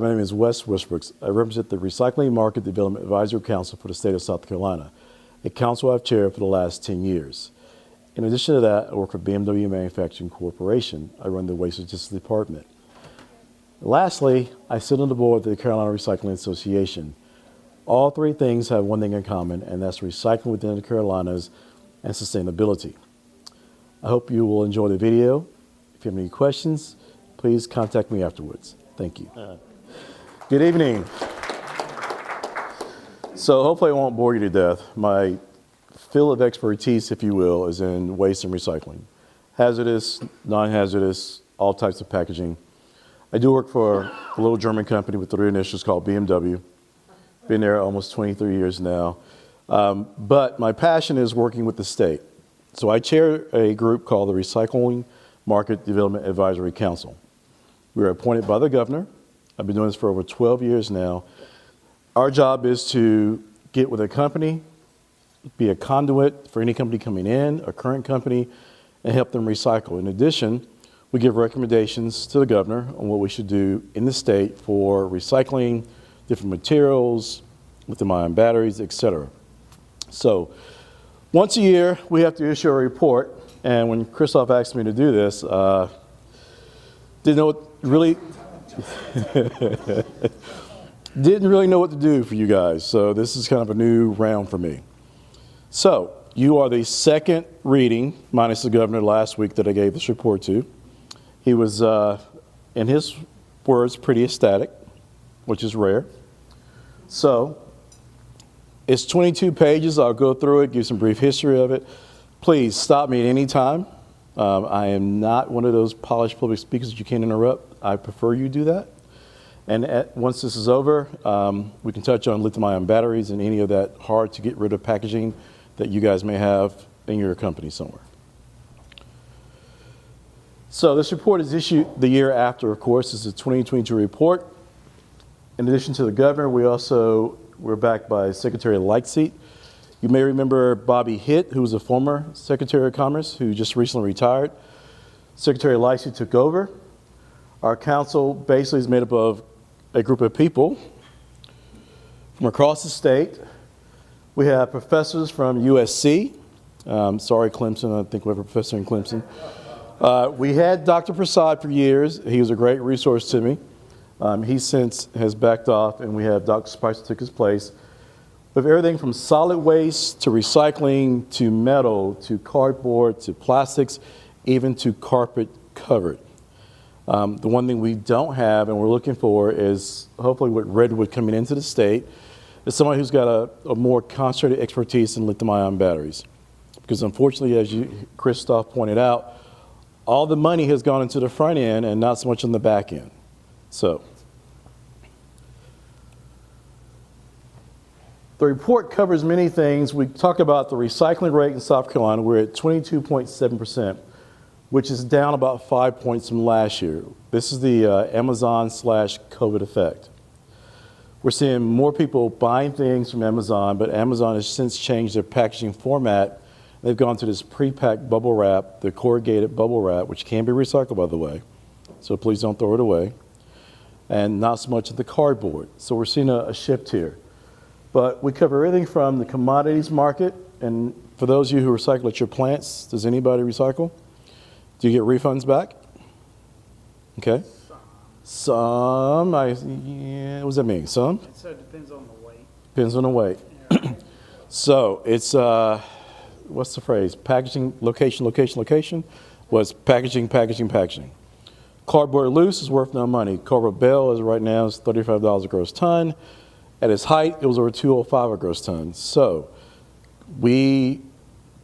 My name is Wes Westbrooks. I represent the Recycling Market Development Advisory Council for the state of South Carolina, a council I've chaired for the last 10 years. In addition to that, I work for BMW Manufacturing Corporation. I run the Waste Logistics Department. Lastly, I sit on the board of the Carolina Recycling Association. All three things have one thing in common, and that's recycling within the Carolinas and sustainability. I hope you will enjoy the video. If you have any questions, please contact me afterwards. Thank you. Good evening. So hopefully I won't bore you to death. My field of expertise, if you will, is in waste and recycling. Hazardous, non-hazardous, all types of packaging. I do work for a little German company with 3 initials called BMW. Been there almost 23 years now. But my passion is working with the state. So I chair a group called the Recycling Market Development Advisory Council. We are appointed by the governor. I've been doing this for over 12 years now. Our job is to get with a company, be a conduit for any company coming in, a current company, and help them recycle. In addition, we give recommendations to the governor on what we should do in the state for recycling, different materials, lithium-ion batteries, etc. So once a year, we have to issue a report. And when Christoph asked me to do this, didn't know what really didn't really know what to do for you guys. So this is kind of a new round for me. So you are the second reading, minus the governor last week that I gave this report to. He was, in his words, pretty ecstatic, which is rare. So it's 22 pages. I'll go through it, give some brief history of it. Please stop me at any time. I am not one of those polished public speakers that you can't interrupt. I prefer you do that. And once this is over, we can touch on lithium-ion batteries and any of that hard to get rid of packaging that you guys may have in your company somewhere. So this report is issued the year after, of course. It's a 2022 report. In addition to the governor, we're backed by Secretary Lightseat. You may remember Bobby Hitt, who was a former Secretary of Commerce, who just recently retired. Secretary Lightseat took over. Our council basically is made up of a group of people from across the state. We have professors from USC. Sorry, Clemson. I think we have a professor in Clemson. We had Dr. Prasad for years. He was a great resource to me. He since has backed off, and we have Dr. Spicer took his place. We have everything from solid waste to recycling to metal to cardboard to plastics, even to carpet covered. The one thing we don't have and we're looking for is hopefully with Redwood coming into the state is somebody who's got a more concentrated expertise in lithium-ion batteries. Because unfortunately, as Christoph pointed out, all the money has gone into the front end and not so much on the back end. So the report covers many things. We talk about the recycling rate in South Carolina. We're at 22.7%, which is down about 5 points from last year. This is the Amazon/COVID effect. We're seeing more people buying things from Amazon, but Amazon has since changed their packaging format. They've gone to this pre-packed bubble wrap, the corrugated bubble wrap, which can be recycled, by the way. So please don't throw it away. And not so much of the cardboard. So we're seeing a shift here. But we cover everything from the commodities market. And for those of you who recycle at your plants, does anybody recycle? Do you get refunds back? Okay. Some. Yeah, what does that mean? Some? So it depends on the weight. Depends on the weight. Yeah. So it's, what's the phrase? Packaging, location, location, location? Was packaging, packaging, packaging. Cardboard loose is worth no money. Cardboard bale is right now is $35 a gross ton. At its height, it was over $205 a gross ton. So we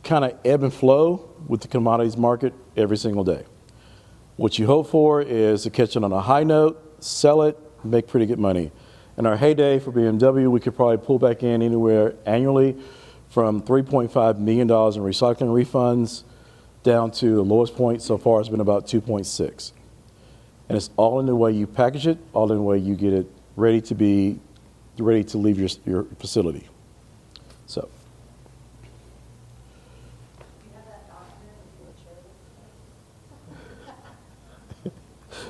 kind of ebb and flow with the commodities market every single day. What you hope for is to catch it on a high note, sell it, make pretty good money. In our heyday for BMW, we could probably pull back in anywhere annually from $3.5 million in recycling refunds down to the lowest point so far has been about 2.6. And it's all in the way you package it, all in the way you get it ready to leave your facility. So.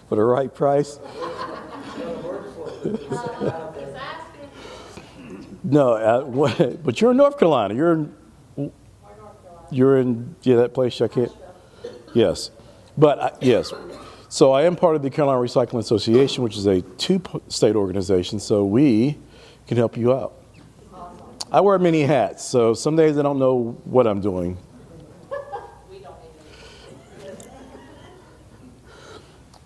For the right price. No, but you're in North Carolina. You're in that place. I can't. Yes, but yes. So I am part of the Carolina Recycling Association, which is a two-state organization. So we can help you out. I wear many hats, so some days I don't know what I'm doing.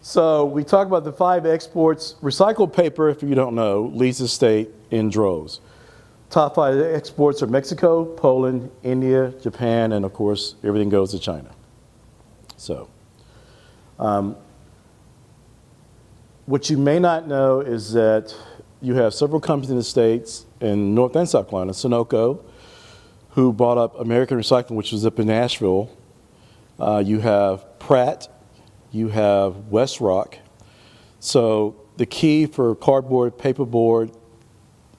So we talk about the 5 exports. Recycled paper, if you don't know, leaves the state in droves. Top 5 exports are Mexico, Poland, India, Japan, and of course, everything goes to China. So, what you may not know is that you have several companies in the States, in North and South Carolina, Sunoco, who bought up American Recycling, which was up in Nashville. You have Pratt, you have Westrock. So the key for cardboard, paperboard,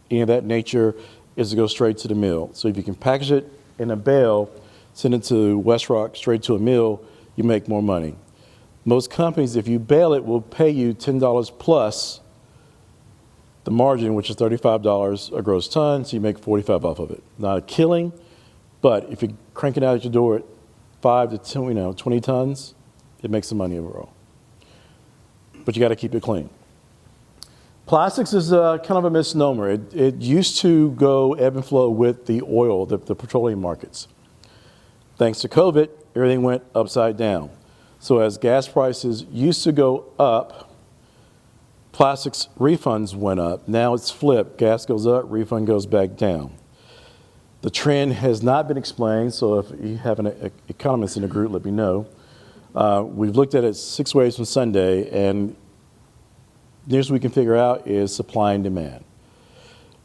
any of that nature is to go straight to the mill. So if you can package it in a bale, send it to Westrock, straight to a mill, you make more money. Most companies, if you bale it, will pay you $10 plus the margin, which is $35 a gross ton, so you make $45 off of it. Not a killing, but if you crank it out at your door at 5 to 20 tons, it makes some money overall. But you got to keep it clean. Plastics is kind of a misnomer. It used to go ebb and flow with the oil, the petroleum markets. Thanks to COVID, everything went upside down. So as gas prices used to go up, plastics refunds went up. Now it's flipped. Gas goes up, refund goes back down. The trend has not been explained, so if you have an economist in the group, let me know. We've looked at it 6 ways from Sunday, and the nearest we can figure out is supply and demand.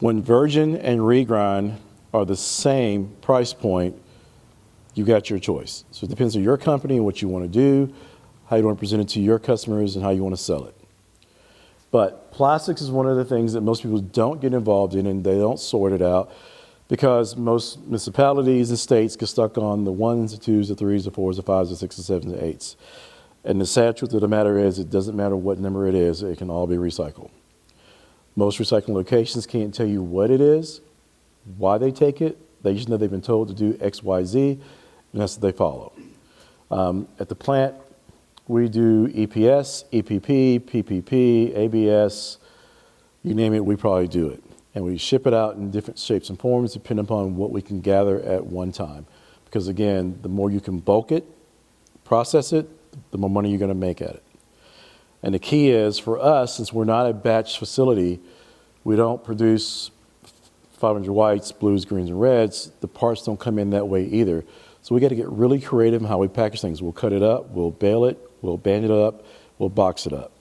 When virgin and regrind are the same price point, you got your choice. So it depends on your company and what you want to do, how you want to present it to your customers, and how you want to sell it. But plastics is one of the things that most people don't get involved in, and they don't sort it out because most municipalities and states get stuck on the 1s, the 2s, the 3s, the 4s, the 5s, the 6s, the 7s, the 8s. And the sad truth of the matter is it doesn't matter what number it is, it can all be recycled. Most recycling locations can't tell you what it is, why they take it. They just know they've been told to do X, Y, Z, and that's what they follow. At the plant, we do EPS, EPP, PPP, ABS, you name it, we probably do it. And we ship it out in different shapes and forms depending upon what we can gather at one time. Because again, the more you can bulk it, process it, the more money you're going to make at it. And the key is for us, since we're not a batch facility, we don't produce 500 whites, blues, greens, and reds. The parts don't come in that way either. So we got to get really creative in how we package things. We'll cut it up, we'll bale it, we'll band it up, we'll box it up.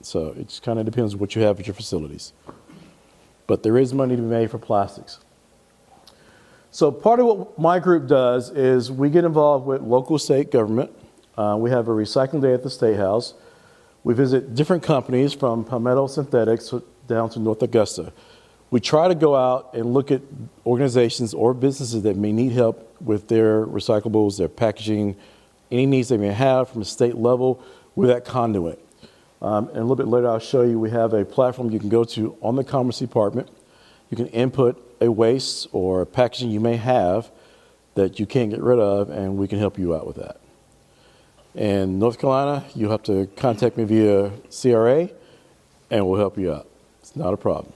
So it just kind of depends on what you have at your facilities. But there is money to be made for plastics. So part of what my group does is we get involved with local state government. We have a recycling day at the State House. We visit different companies from Palmetto Synthetics down to North Augusta. We try to go out and look at organizations or businesses that may need help with their recyclables, their packaging, any needs they may have from a state level with that conduit. And a little bit later, I'll show you, we have a platform you can go to on the Commerce Department. You can input a waste or packaging you may have that you can't get rid of, and we can help you out with that. In North Carolina, you'll have to contact me via CRA, and we'll help you out. It's not a problem.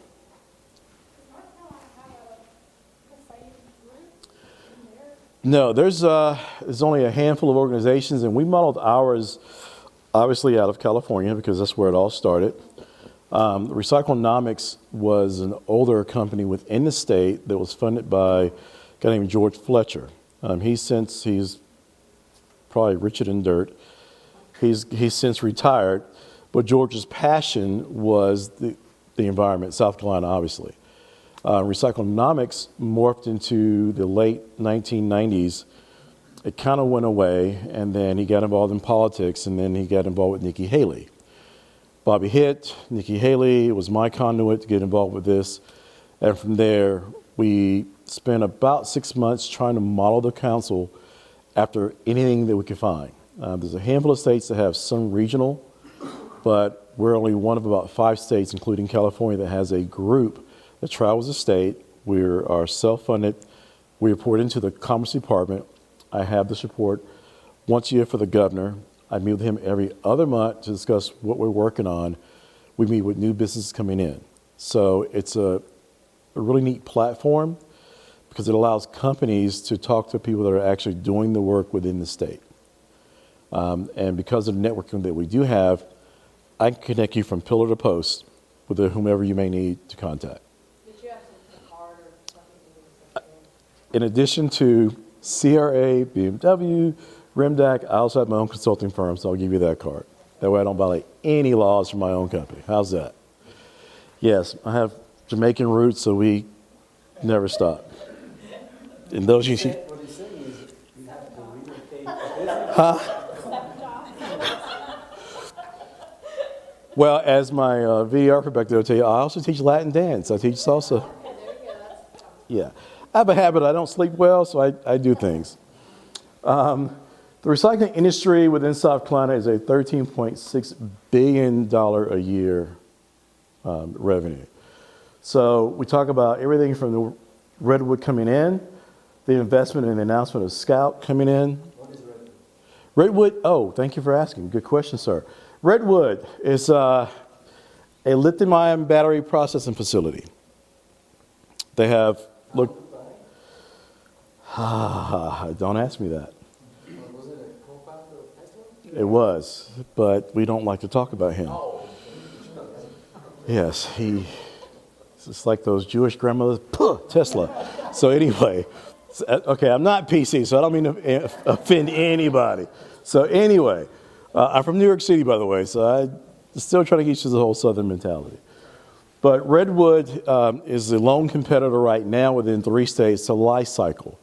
No, there's only a handful of organizations, and we modeled ours obviously out of California because that's where it all started. Recyclenomics was an older company within the state that was funded by a guy named George Fletcher. He's probably richer than dirt. He's since retired, but George's passion was the environment, South Carolina, obviously. Recyclenomics morphed into the late 1990s. It kind of went away, and then he got involved in politics, and then he got involved with Nikki Haley. Bobby hit, Nikki Haley was my conduit to get involved with this, and from there, we spent about 6 months trying to model the council after anything that we could find. There's a handful of states that have some regional but we're only one of about 5 states, including California, that has a group that travels the state. We are self-funded. We report into the Commerce Department. I have this report once a year for the governor. I meet with him every other month to discuss what we're working on. We meet with new businesses coming in. So it's a really neat platform because it allows companies to talk to people that are actually doing the work within the state. And because of the networking that we do have, I can connect you from pillar to post with whomever you may need to contact. Did you have some card or something? In addition to CRA, BMW, RIMDAC, I also have my own consulting firm, so I'll give you that card. That way I don't violate any laws from my own company. How's that? Yes, I have Jamaican roots, so we never stop. And those you see. What he's saying is you have to relocate. Huh? Well, as my VDR perspective will tell you, I also teach Latin dance. I teach salsa. Yeah. I have a habit. I don't sleep well, so I do things. The recycling industry within South Carolina is a $13.6 billion a year revenue. So we talk about everything from the redwood coming in, the investment and the announcement of Scout coming in. What is redwood? Redwood, oh, thank you for asking. Good question, sir. Redwood is a lithium-ion battery processing facility. They have, look, don't ask me that. Was it a co-founder of Tesla? It was, but we don't like to talk about him. Yes, it's like those Jewish grandmothers, puh, Tesla. So anyway, okay, I'm not PC, so I don't mean to offend anybody. So anyway, I'm from New York City, by the way, so I'm still trying to get you the whole Southern mentality. But Redwood is the lone competitor right now within 3 states to Li-Cycle.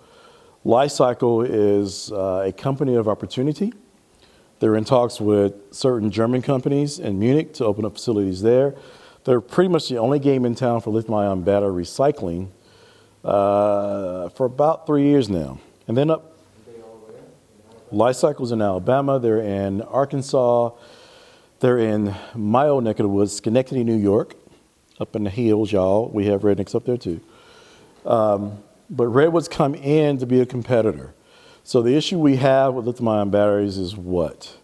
Li-Cycle is a company of opportunity. They're in talks with certain German companies in Munich to open up facilities there. They're pretty much the only game in town for lithium-ion battery recycling for about 3 years now. And then up, Li-Cycle's in Alabama, they're in Arkansas, they're in my old neck of the woods, Schenectady, New York, up in the hills, y'all. We have rednecks up there too. But Redwood's come in to be a competitor. So the issue we have with lithium-ion batteries is what?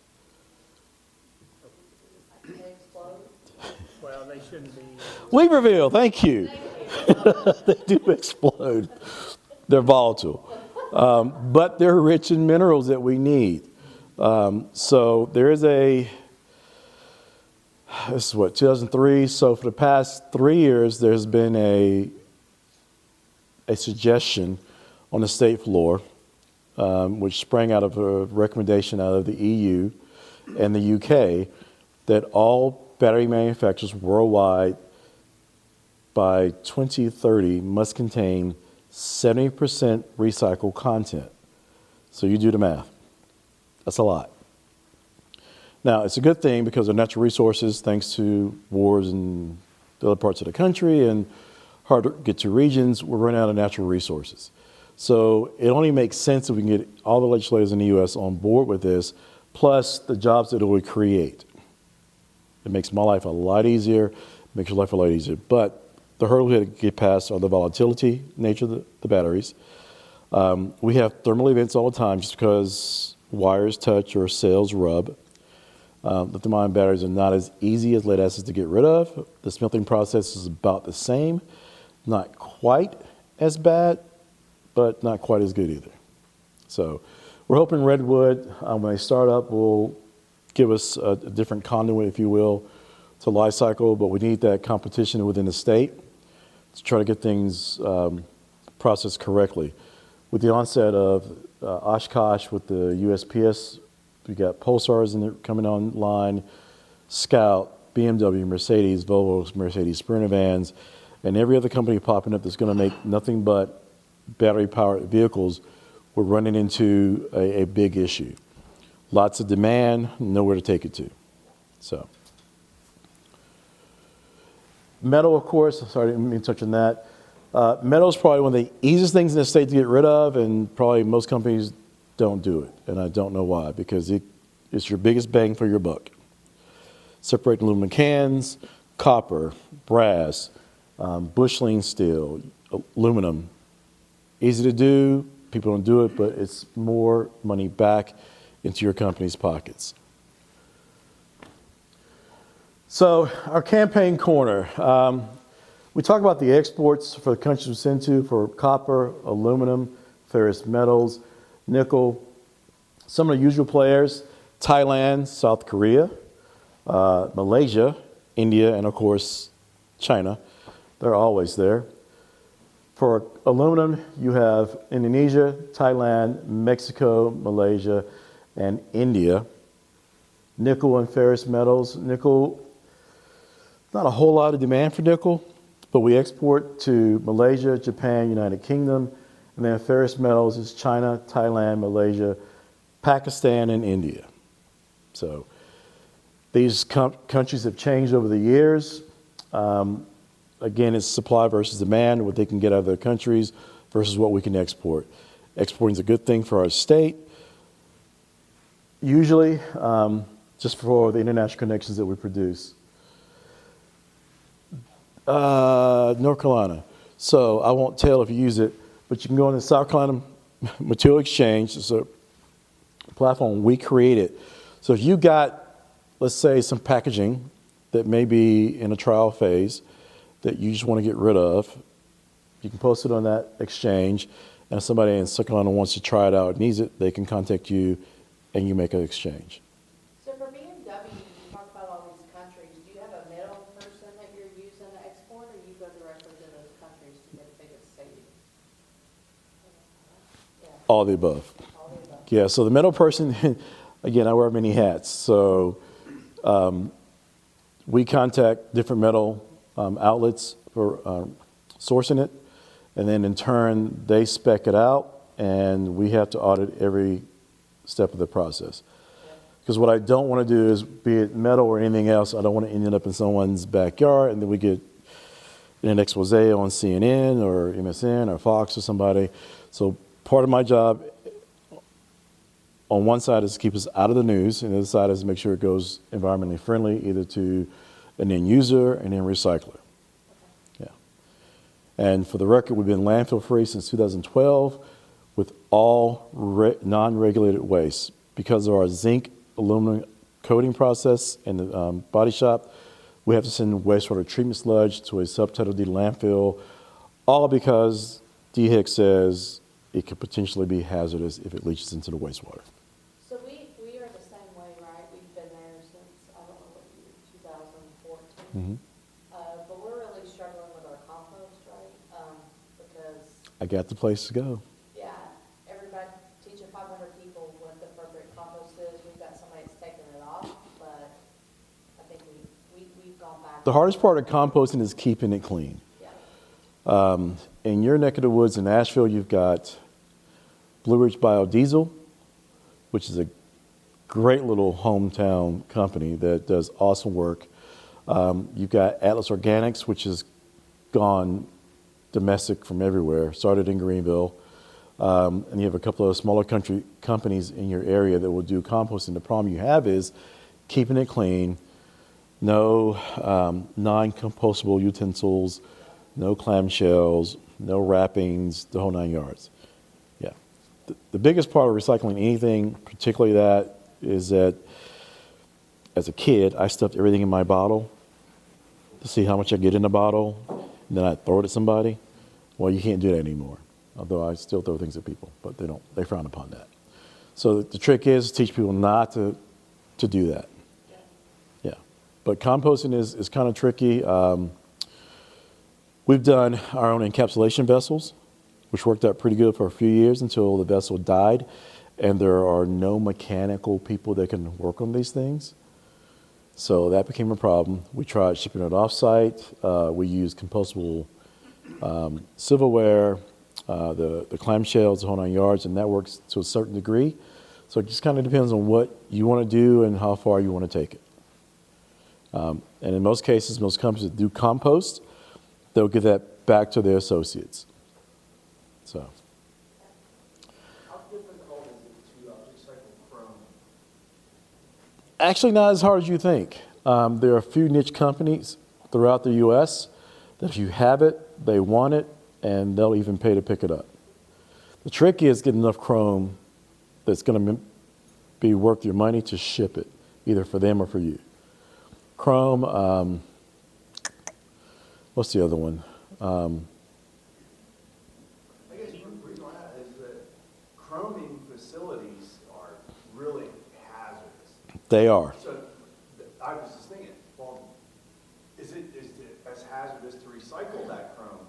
They explode. Well, they shouldn't be. Weaverville, thank you. They do explode. They're volatile. But they're rich in minerals that we need. So there is this is what, 2003. So for the past 3 years, there's been a suggestion on the state floor, which sprang out of a recommendation out of the EU and the UK, that all battery manufacturers worldwide by 2030 must contain 70% recycled content. So you do the math. That's a lot. Now, it's a good thing because of natural resources, thanks to wars in the other parts of the country and hard to get to regions, we're running out of natural resources. So it only makes sense if we can get all the legislators in the U.S. on board with this, plus the jobs that it would create. It makes my life a lot easier, makes your life a lot easier. But the hurdle we have to get past are the volatility nature of the batteries. We have thermal events all the time just because wires touch or cells rub. Lithium-ion batteries are not as easy as lead acids to get rid of. The smelting process is about the same. Not quite as bad, but not quite as good either. So we're hoping Redwood, when they start up, will give us a different conduit, if you will, to Li-Cycle, but we need that competition within the state to try to get things processed correctly. With the onset of Oshkosh with the USPS, we got Pulsars coming online, Scout, BMW, Mercedes, Volvo, Mercedes Sprinter vans, and every other company popping up that's going to make nothing but battery-powered vehicles. We're running into a big issue. Lots of demand, nowhere to take it to. So, metal, of course, sorry, I didn't mean to touch on that. Metal is probably one of the easiest things in the state to get rid of, and probably most companies don't do it. And I don't know why, because it's your biggest bang for your buck. separating aluminum cans, copper, brass, busheling steel, aluminum. Easy to do. People don't do it, but it's more money back into your company's pockets. So our campaign corner. We talk about the exports for the countries we send to for copper, aluminum, ferrous metals, nickel. Some of the usual players: Thailand, South Korea, Malaysia, India, and of course, China. They're always there. For aluminum, you have Indonesia, Thailand, Mexico, Malaysia, and India. Nickel and ferrous metals. Nickel, not a whole lot of demand for nickel, but we export to Malaysia, Japan, United Kingdom. And then ferrous metals is China, Thailand, Malaysia, Pakistan, and India. So these countries have changed over the years. Again, it's supply versus demand, what they can get out of their countries versus what we can export. Exporting is a good thing for our state, usually just for the international connections that we produce. North Carolina. So I won't tell if you use it, but you can go on the South Carolina Material Exchange. It's a platform we created. So if you got, let's say, some packaging that may be in a trial phase that you just want to get rid of, you can post it on that exchange, and if somebody in South Carolina wants to try it out, needs it, they can contact you, and you make an exchange. So for BMW, you talk about all these countries, do you have a middle person that you're using to export, or you go directly to those countries to get the biggest savings? Yeah, All the above. all the above. Yeah, so the middle person, again, I wear many hats. So we contact different metal outlets for sourcing it, and then in turn, they spec it out, and we have to audit every step of the process. Because what I don't want to do is, be it metal or anything else, I don't want to end up in someone's backyard, and then we get an expose on CNN or MSN or Fox or somebody. So part of my job on one side is to keep us out of the news, and the other side is to make sure it goes environmentally friendly, either to an end user and then recycler. Yeah. And for the record, we've been landfill free since 2012 with all non-regulated waste. Because of our zinc aluminum coating process in the body shop, we have to send wastewater treatment sludge to a Subtitle D landfill, all because DHEC says it could potentially be hazardous if it leaches into the wastewater. So we are the same way, right? We've been there since, I don't know what year, 2014. But we're really struggling with our compost, right? Because, I got the place to go. yeah, everybody, teaching 500 people what the appropriate compost is. We've got somebody that's taking it off, but I think we've gone back. The hardest part of composting is keeping it clean. Yeah. In your neck of the woods in Asheville, you've got Blue Ridge Biodiesel, which is a great little hometown company that does awesome work. You've got Atlas Organics, which has gone domestic from everywhere, started in Greenville. And you have a couple of smaller companies in your area that will do composting. The problem you have is keeping it clean, no non-compostable utensils, no clamshells, no wrappings, the whole 9 yards. Yeah. The biggest part of recycling anything, particularly that, is that as a kid, I stuffed everything in my bottle to see how much I get in the bottle, and then I throw it at somebody. Well, you can't do that anymore, although I still throw things at people, but they frown upon that. So the trick is to teach people not to do that. Yeah. But composting is kind of tricky. We've done our own encapsulation vessels, which worked out pretty good for a few years until the vessel died, and there are no mechanical people that can work on these things. So that became a problem. We tried shipping it off-site. We used compostable silverware, the clamshells, the whole 9 yards, and that works to a certain degree. So it just kind of depends on what you want to do and how far you want to take it. And in most cases, most companies that do compost, they'll give that back to their associates. So. How difficult is it to recycle chrome? Actually, not as hard as you think. There are a few niche companies throughout the U.S. that if you have it, they want it, and they'll even pay to pick it up. The trick is getting enough chrome that's going to be worth your money to ship it, either for them or for you. Chrome, what's the other one? I guess the reason why that is that chroming facilities are really hazardous. They are. So I was just thinking, well, is it as hazardous to recycle that chrome,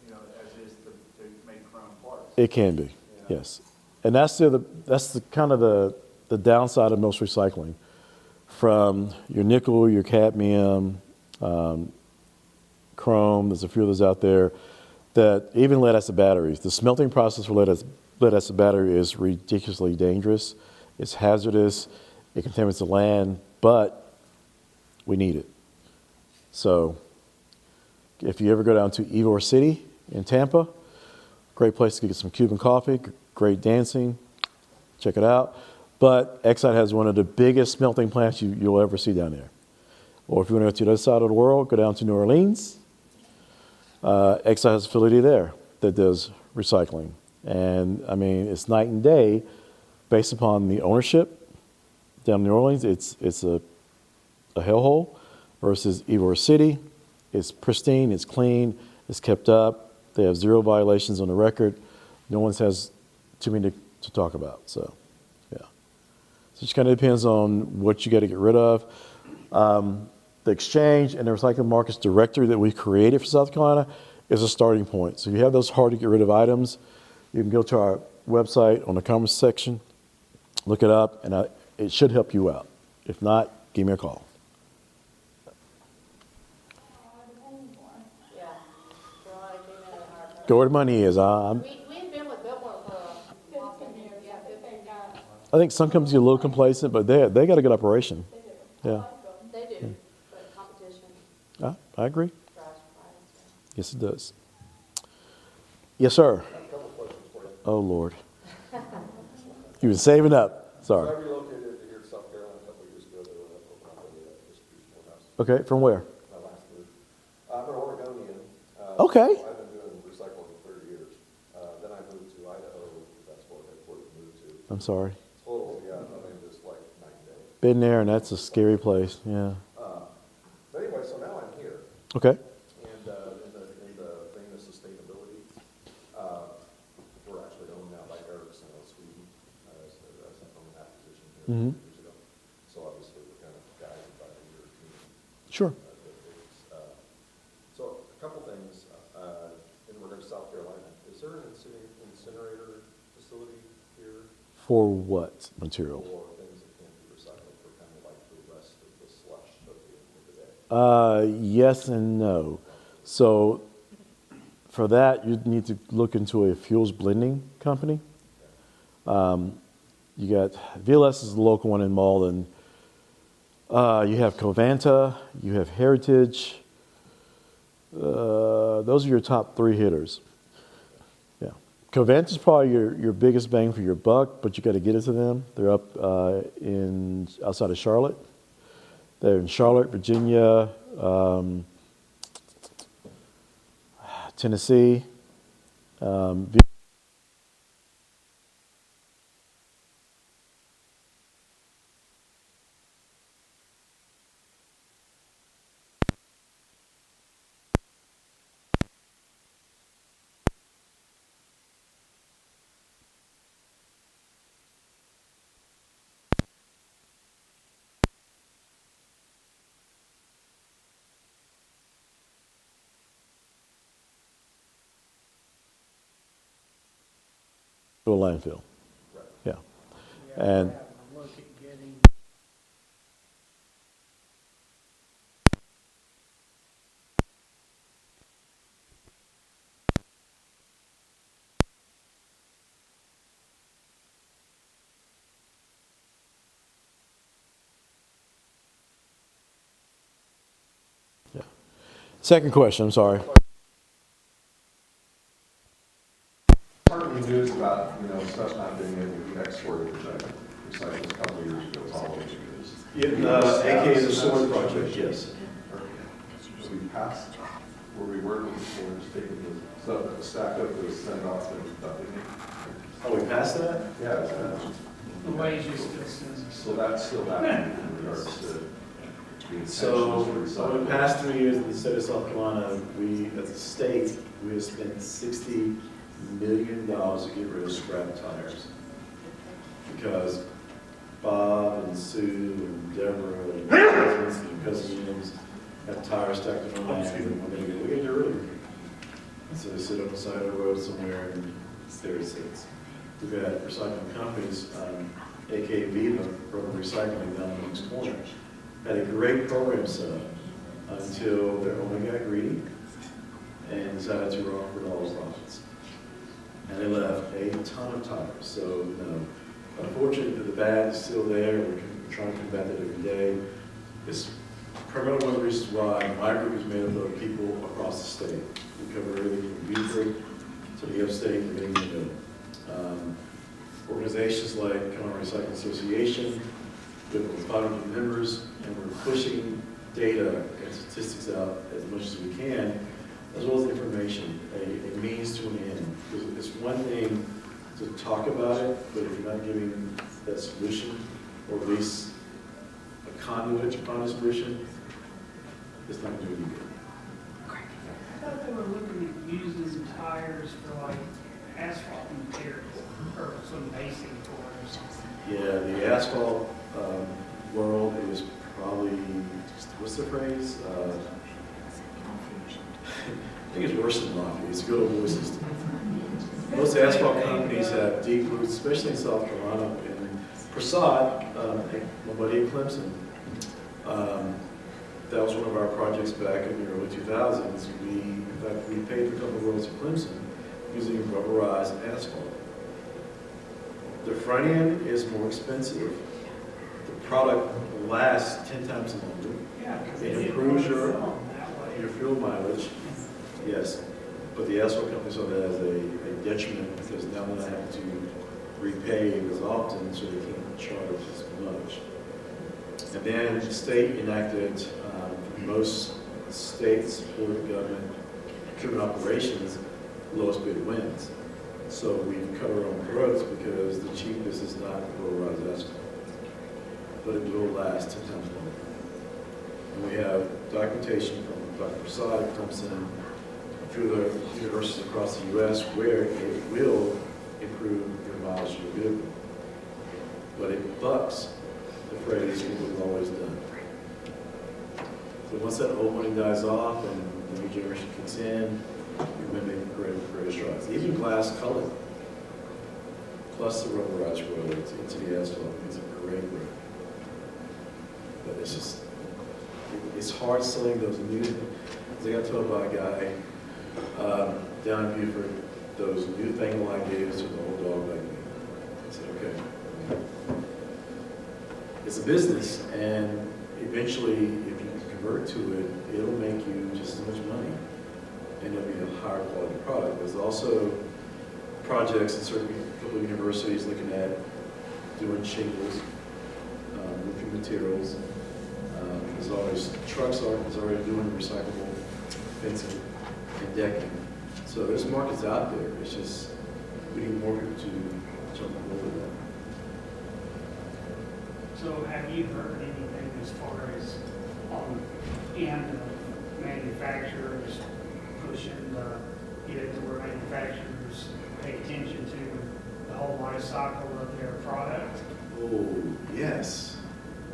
as it is to make chrome parts? It can be, yes. And that's the kind of the downside of most recycling. From your nickel, your cadmium, chrome, there's a few others out there, that even lead acid batteries. The smelting process for lead acid battery is ridiculously dangerous. It's hazardous. It contaminates the land, but we need it. So if you ever go down to Ybor City in Tampa, great place to get some Cuban coffee, great dancing. Check it out. But Exide has one of the biggest smelting plants you'll ever see down there. Or if you want to go to the other side of the world, go down to New Orleans. Exide has a facility there that does recycling. And I mean, it's night and day based upon the ownership. Down in New Orleans, it's a hellhole versus Ybor City. It's pristine, it's clean, it's kept up. They have 0 violations on the record. No one has too many to talk about. So, yeah. So it just kind of depends on what you got to get rid of. The exchange and the recycling markets directory that we created for South Carolina is a starting point. So if you have those hard to get rid of items, you can go to our website on the comments section, look it up, and it should help you out. If not, give me a call. Yeah. So I came in at our. Go where the money is. We had been with Biltmore for a while. Yeah, 15 years. I think some companies get a little complacent, but they got a good operation. Yeah, They do, but competition I agree. drives price. Yes, it does. Yes, sir. A couple questions for you. Oh, Lord. You've been saving up. So Sorry. I relocated here to South Carolina a couple of years ago. They were open up a distribution warehouse. Okay, from where? My last move. I'm an Oregonian. Okay. So I've been doing recycling for 30 years. Then I moved to Idaho. That's where headquarters moved to. I'm sorry. Total, yeah, I mean, just like night and day. Been there, and that's a scary place. Yeah. But anyway, so now I'm here. Okay. And in the vein of sustainability, we're actually owned now by Ericsson of Sweden as an acquisition here Mhm. 2 years ago. So obviously we're kind of guided by the European. Sure. So a couple things in regards to South Carolina. Is there an incinerator facility here For what material? for things that can't be recycled for kind of like the rest of the slush of the end of the day? Yes and no. So for that, you need to look into a fuels blending company. You got VLS is the local one in Malden. You have Covanta, you have Heritage. Those are your top 3 hitters. Yeah, Covanta is probably your biggest bang for your buck, but you got to get it to them. They're up outside of Charlotte. They're in Charlotte, Virginia, Tennessee. To a landfill. Yeah. Yeah, we're And having to look at getting, second question, I'm sorry. Part of the news about, stuff not being able to be exported, which I recycled a couple of years ago, it's all over the news. AKA the Sword Project. Yes. So we passed, where we were before, just taking the stuff that was stacked up, was sent off and dumping it. Oh, we passed that? Yeah, The wage is still sends us. so that's still happening in regards to the So, intentions for over the recycling. past 3 years in the state of South Carolina, we, as a state, we have spent $60 million to get rid of scrap tires. Because Bob and Sue and Deborah and cousins and cousins have tires stacked in the land, and when they go, we get rid of them. And so they sit on the side of the road somewhere, and there it sits. We've had recycling companies, AKA Viva, from recycling down the next corner, had a great program set up until their owner got greedy and decided to run for all profits. And they left a ton of tires. So, you know, unfortunately, the bad is still there. We're trying to combat that every day. It's primarily one of the reasons why my group is made up of people across the state. We cover everything from Beaufort to the upstate and everything in the middle. Organizations like Carolina Recycling Association, with 500 members, and we're pushing data and statistics out as much as we can, as well as information, a means to an end. Because it's one thing to talk about it, but if you're not giving that solution, or at least a conduit to find a solution, it's not going to do any good. I thought they were looking at using tires for like asphalt materials or some basic for it or something. Yeah, the asphalt world is probably, what's the phrase? I think it's worse than mafia. It's a good old boy system. Most asphalt companies have deep roots, especially in South Carolina. And Prasad, my buddy at Clemson, that was one of our projects back in the early 2000s. In fact, we paid for a couple of roads at Clemson using rubberized asphalt. The front end is more expensive. The product lasts 10 times longer. Yeah, because It they didn't improves want to your- sell them that way. Your fuel mileage, yes, but the asphalt company saw that as a detriment because now they have to repay as often, so they can't charge as much. And then the state enacted, most states supported government-driven operations, lowest bid wins. So we've cut our own throats because the cheapest is not rubberized asphalt, but it will last 10 times longer. And we have documentation from Dr. Prasad at Clemson, a few other universities across the U.S. where it will improve your mileage of your vehicle. But it bucks the phrase what we've always done. So once that old money dies off and the new generation kicks in, you're going to make great strides. Even glass color, plus the rubberized roads into the asphalt, is a great road. But it's just, it's hard selling those new, as I got told by a guy down in Beaufort, those new fangled ideas are the old dog like me. I said, okay. It's a business, and eventually, if you convert to it, it'll make you just as much money, and it'll be a higher quality product. There's also projects in certain couple of universities looking at doing shingles, roofing materials. There's always trucks is already doing recyclable fencing and decking. So there's markets out there. It's just we need more people to jump over that. So have you heard anything as far as on the end of manufacturers pushing get it to where manufacturers pay attention to the whole life cycle of their product? Oh, yes.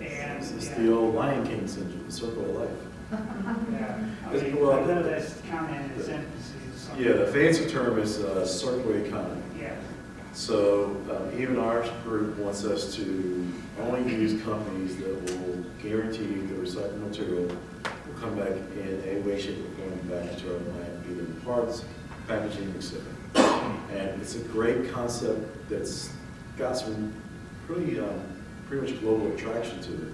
And It's yeah, the old Lion King syndrome, the circle of life. yeah, I It's- mean, well, I know that's kind of in its infancy. Yeah, the fancy term is circular economy. Yeah. So even our group wants us to only use companies that will guarantee the recycled material will come back in a way, shape, or form back into our plant, either in parts, packaging, etc. And it's a great concept that's got some pretty much global attraction to it.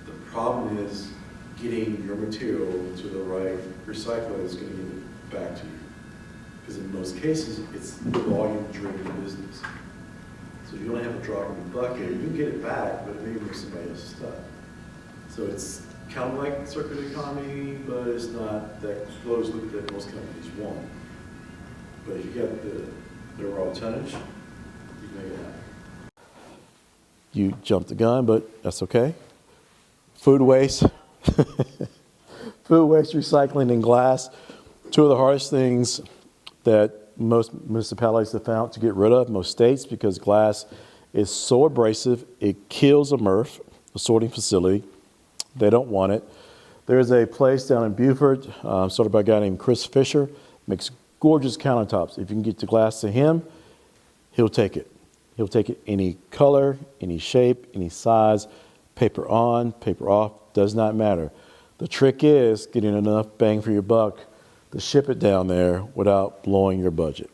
The problem is getting your material to the right recycler that's going to give it back to you. Because in most cases, it's volume-driven business. So if you only have a drop in the bucket, you get it back, but maybe with somebody else's stuff. So it's kind of like circular economy, but it's not that closed loop that most companies want. But if you got the raw tonnage, you can make it happen. You jumped the gun, but that's okay. Food waste, food waste, recycling, and glass. Two of the hardest things that most municipalities have found to get rid of, most states, because glass is so abrasive, it kills a MRF, a sorting facility. They don't want it. There's a place down in Beaufort, started by a guy named Chris Fisher, makes gorgeous countertops. If you can get the glass to him, he'll take it. He'll take it any color, any shape, any size, paper on, paper off, does not matter. The trick is getting enough bang for your buck to ship it down there without blowing your budget.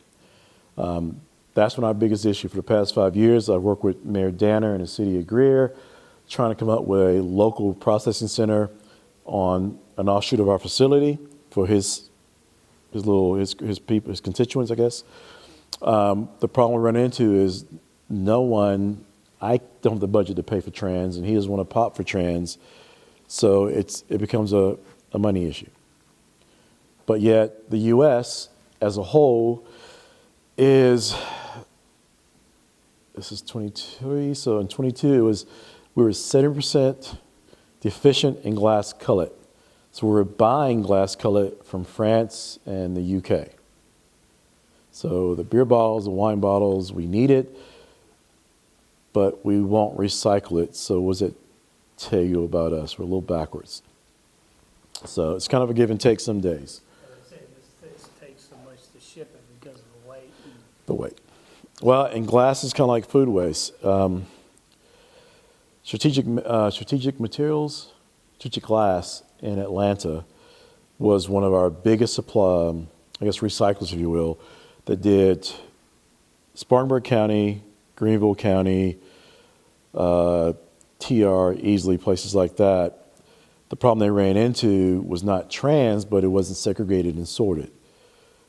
That's been our biggest issue for the past 5 years. I've worked with Mayor Danner and the city of Greer, trying to come up with a local processing center on an offshoot of our facility for his people, his constituents, I guess. The problem we run into is I don't have the budget to pay for trans, and he doesn't want to pop for trans, so it becomes a money issue. But yet the U.S. as a whole this is 23, so in 22 we were 70% deficient in glass cullet. So we were buying glass cullet from France and the UK. So the beer bottles, the wine bottles, we need it, but we won't recycle it. So what does it tell you about us? We're a little backwards. So it's kind of a give and take some days. This takes so much to ship it because of the weight. The weight. Well, and glass is kind of like food waste. Strategic Materials, Strategic Glass in Atlanta was one of our biggest supply, recyclers, if you will, that did Spartanburg County, Greenville County, TR, Easley, places like that. The problem they ran into was not trans, but it wasn't segregated and sorted.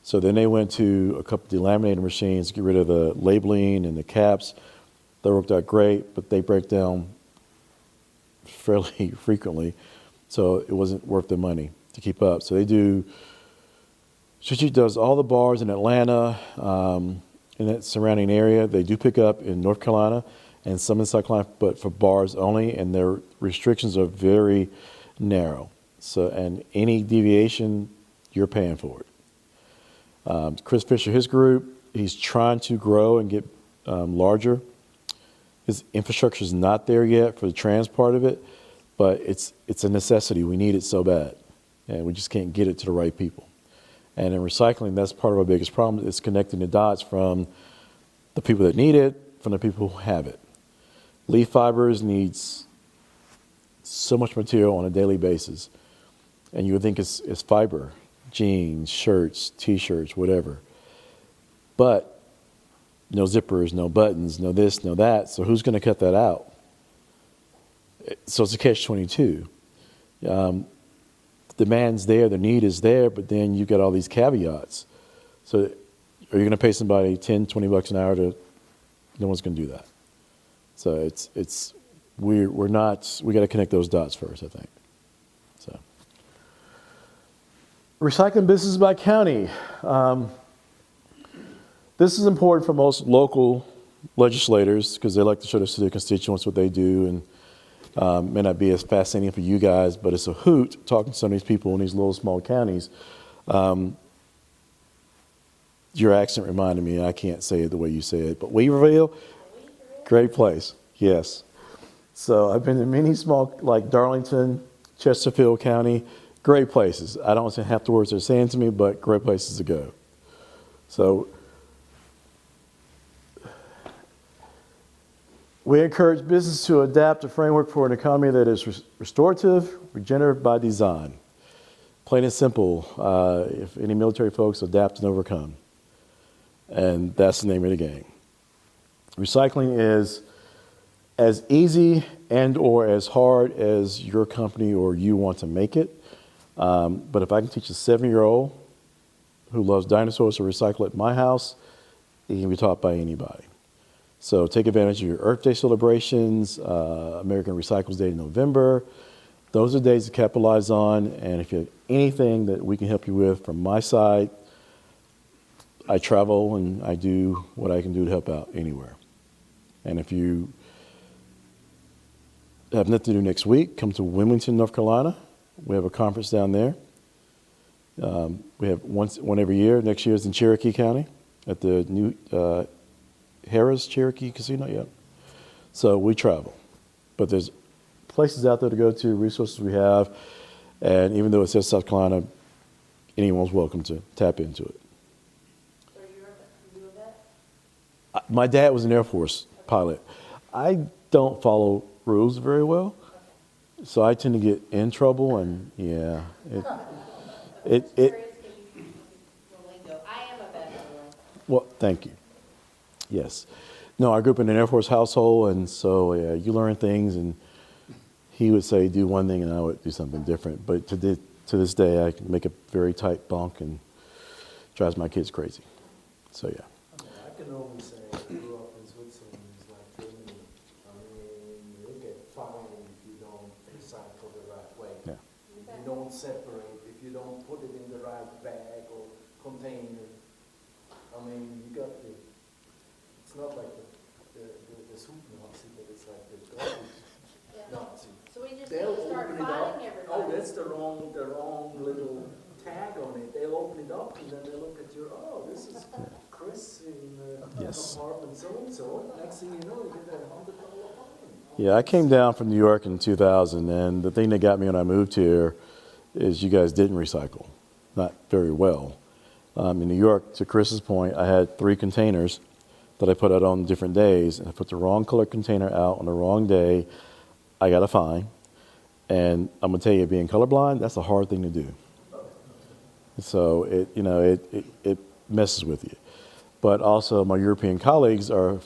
So then they went to a couple of delaminator machines to get rid of the labeling and the caps. That worked out great, but they break down fairly frequently. So it wasn't worth the money to keep up. So Strategic does all the bars in Atlanta, in that surrounding area. They do pick up in North Carolina and some in South Carolina, but for bars only, and their restrictions are very narrow. So, and any deviation, you're paying for it. Chris Fisher, his group, he's trying to grow and get larger. His infrastructure is not there yet for the trans part of it, but it's a necessity. We need it so bad, and we just can't get it to the right people. And in recycling, that's part of our biggest problem. It's connecting the dots from the people that need it, from the people who have it. Leaf fibers needs so much material on a daily basis. And you would think it's fiber, jeans, shirts, T-shirts, whatever. But no zippers, no buttons, no this, no that. So who's going to cut that out? So it's a catch-22. Demand's there, the need is there, but then you got all these caveats. So are you going to pay somebody $10-20 an hour no one's going to do that. So we got to connect those dots first, I think. So recycling business by county. This is important for most local legislators because they like to show their constituents what they do, and may not be as fascinating for you guys, but it's a hoot talking to some of these people in these little small counties. Your accent reminded me, I can't say it the way you say it, but Weaverville, great place, yes. So I've been to many small, like Darlington, Chesterfield County, great places. I don't say half the words they're saying to me, but great places to go. So we encourage business to adapt a framework for an economy that is restorative, regenerative by design. Plain and simple, if any military folks, adapt and overcome. And that's the name of the game. Recycling is as easy and or as hard as your company or you want to make it. But if I can teach a 7-year-old who loves dinosaurs to recycle at my house, it can be taught by anybody. So take advantage of your Earth Day celebrations, American Recycles Day in November, those are days to capitalize on. And if you have anything that we can help you with from my side, I travel and I do what I can do to help out anywhere. And if you have nothing to do next week, come to Wilmington, North Carolina. We have a conference down there. We have one every year. Next year is in Cherokee County at the new Harrah's Cherokee Casino. Yeah. So we travel, but there's places out there to go to, resources we have, and even though it says South Carolina, anyone's welcome to tap into it. So you a vet? My dad was an Air Force pilot. I don't follow rules very well, so I tend to get in trouble, and yeah, it. Curious 'cause you the lingo. I am a vet, by the way. Well, thank you. Yes. No, I grew up in an Air Force household, and so yeah, you learn things, and he would say do one thing, and I would do something different. But to this day, I can make a very tight bunk, and drives my kids crazy. So yeah. I can only say I grew up in Switzerland, it's like Germany. I mean, you get fined if you don't recycle the right way. Yeah. If you don't separate, if you don't put it in the right bag or container. I mean, you got it's not like the soup Nazi, but it's like the garbage Yeah. Nazi. So we just need They'll to start open it up. fighting everybody. Oh, that's the wrong little tag on it. They'll open it up and then they look at you, oh, this is Chris in Yes. apartment so-and-so. Next thing you know, you get that $100 fine. Yeah, I came down from New York in 2000, and the thing that got me when I moved here is you guys didn't recycle, not very well. In New York, to Chris's point, I had 3 containers that I put out on different days, and I put the wrong color container out on the wrong day. I got a fine, and I'm gonna tell you, being colorblind, that's a hard thing to do. So it messes with you. But also, my European colleagues are,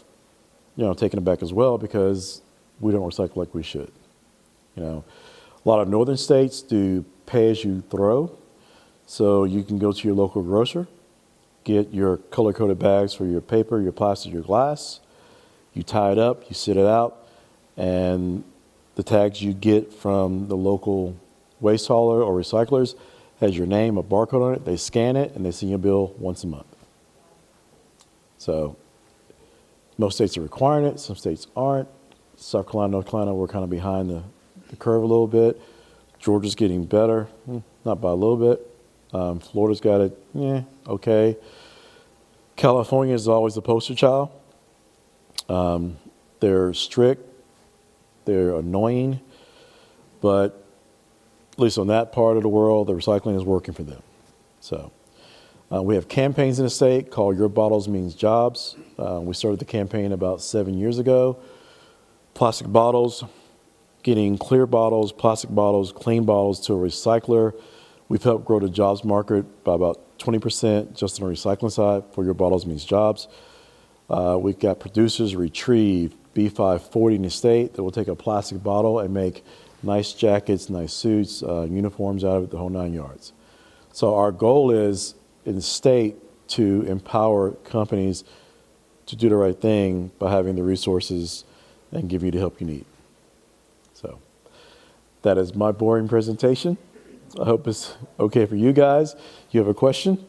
taken aback as well because we don't recycle like we should. A lot of northern states do pay as you throw. So you can go to your local grocer, get your color-coded bags for your paper, your plastic, your glass. You tie it up, you sit it out, and the tags you get from the local waste hauler or recyclers has your name, a barcode on it. They scan it, and they send you a bill once a month. So most states are requiring it. Some states aren't. South Carolina, North Carolina, we're kind of behind the curve a little bit. Georgia's getting better, not by a little bit. Florida's got it, okay. California is always the poster child. They're strict, they're annoying, but at least on that part of the world, the recycling is working for them. So we have campaigns in the state called Your Bottles Means Jobs. We started the campaign about 7 years ago. Plastic bottles, getting clear bottles, plastic bottles, clean bottles to a recycler. We've helped grow the jobs market by about 20% just on the recycling side for Your Bottles Means Jobs. We've got producers retrieve B540 in the state that will take a plastic bottle and make nice jackets, nice suits, uniforms out of it, the whole 9 yards. So our goal is in the state to empower companies to do the right thing by having the resources and give you the help you need. So that is my boring presentation. I hope it's okay for you guys. You have a question?